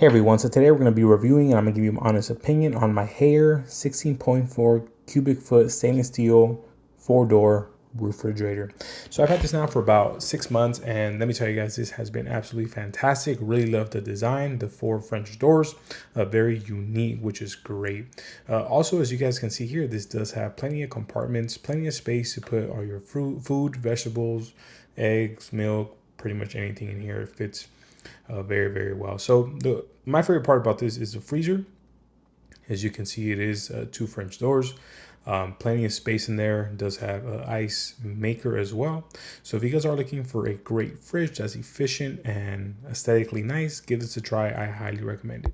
Hey everyone, so today we're going to be reviewing and I'm going to give you my honest opinion on my Haier 16.4 cubic foot stainless steel 4-door refrigerator. So I've had this now for about 6 months, and let me tell you guys, this has been absolutely fantastic. Really love the design, the 4 French doors, very unique, which is great. Also, as you guys can see here, this does have plenty of compartments, plenty of space to put all your food, vegetables, eggs, milk, pretty much anything in here. It fits very well. So my favorite part about this is the freezer. As you can see, it is 2 French doors, plenty of space in there. It does have an ice maker as well. So if you guys are looking for a great fridge that's efficient and aesthetically nice, give this a try. I highly recommend it.